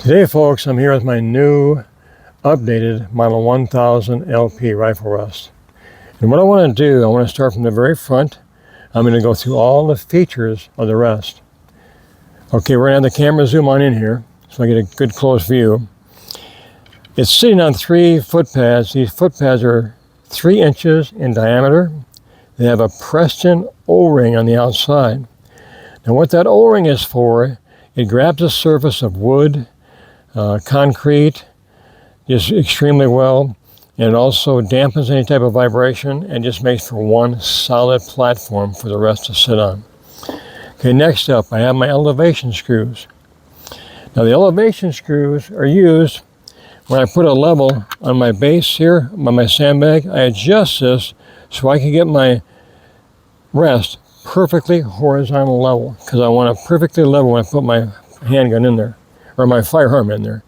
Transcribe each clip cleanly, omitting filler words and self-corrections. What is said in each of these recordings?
Today, folks, I'm here with my new updated Model 1000 LP rifle rest. And what I want to do, I want to start from the very front. I'm going to go through all the features of the rest. Okay, we're going to have the camera zoom on in here so I get a good close view. It's sitting on 3 foot pads. These foot pads are 3 inches in diameter. They have a Preston O-ring on the outside. Now what that O-ring is for, it grabs the surface of wood, concrete, just extremely well, and it also dampens any type of vibration and just makes for one solid platform for the rest to sit on. Okay, next up I have my elevation screws. Now the elevation screws are used when I put a level on my base here, on my sandbag. I adjust this so I can get my rest perfectly horizontal level, because I want it perfectly level when I put my handgun in there, or my firearm in there.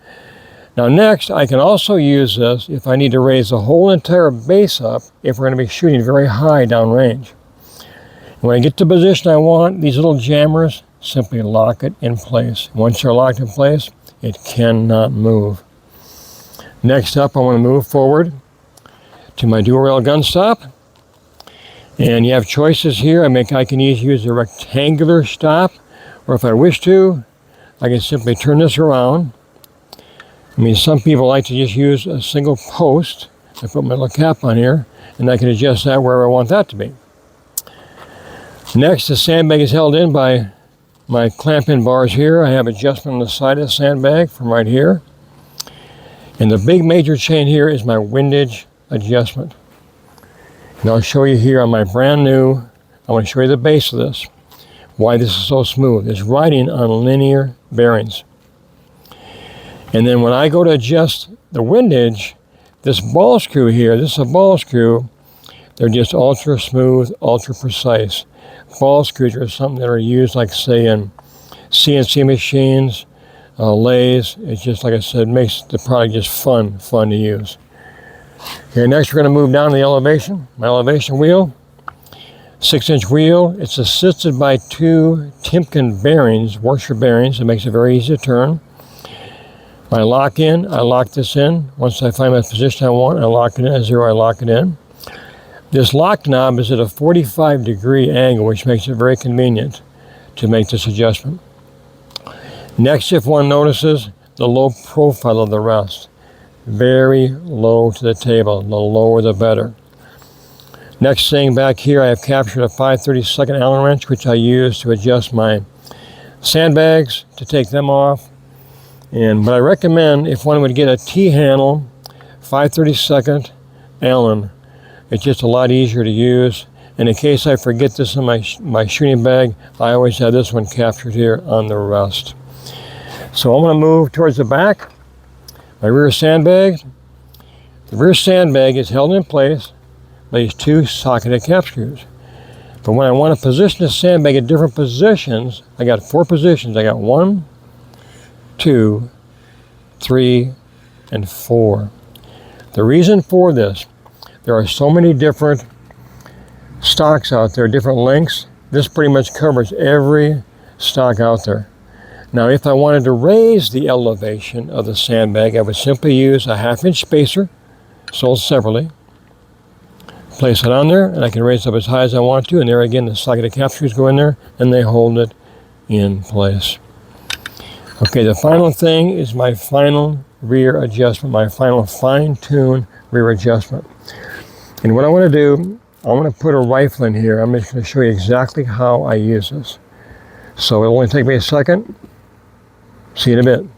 Now next, I can also use this if I need to raise the whole entire base up if we're going to be shooting very high downrange. When I get to the position I want, these little jammers simply lock it in place. Once they're locked in place, it cannot move. Next up, I want to move forward to my dual rail gun stop. And you have choices here. I can either use a rectangular stop, or if I wish to, I can simply turn this around. I mean, some people like to just use a single post. I put my little cap on here, and I can adjust that wherever I want that to be. Next, the sandbag is held in by my clamp-in bars here. I have adjustment on the side of the sandbag from right here. And the big major chain here is my windage adjustment. And I'll show you here on my brand new, I want to show you the base of this, why this is so smooth. It's riding on linear bearings. And then when I go to adjust the windage, this ball screw here, this is a ball screw, they're just ultra smooth, ultra precise. Ball screws are something that are used, like say in CNC machines, lathes. It's just, like I said, makes the product just fun to use. Okay, next we're going to move down to the elevation. My elevation wheel, 6-inch wheel. It's assisted by 2 Timken bearings, washer bearings. It makes it very easy to turn. I lock this in. Once I find my position I want, I lock it in. At 0, I lock it in. This lock knob is at a 45-degree angle, which makes it very convenient to make this adjustment. Next, if one notices the low profile of the rest, very low to the table, the lower the better. Next thing back here, I have captured a 5/32 Allen wrench, which I use to adjust my sandbags, to take them off. But I recommend, if one would get a T-handle 5/32 Allen, it's just a lot easier to use. And in case I forget this in my shooting bag, I always have this one captured here on the rest. So I'm going to move towards the back. My rear sandbag. The rear sandbag is held in place by these 2 socketed cap screws. But when I want to position the sandbag at different positions, I got 4 positions. I got 1, 2, 3, and 4. The reason for this, there are so many different stocks out there, different lengths. This pretty much covers every stock out there. Now, if I wanted to raise the elevation of the sandbag, I would simply use a 1/2-inch spacer, sold separately. Place it on there, and I can raise it up as high as I want to. And there again, the socketed cap screws go in there, and they hold it in place. Okay, the final thing is my final rear adjustment, my final fine-tune rear adjustment. And what I want to do, I want to put a rifle in here. I'm just going to show you exactly how I use this. So it'll only take me a second. See you in a bit.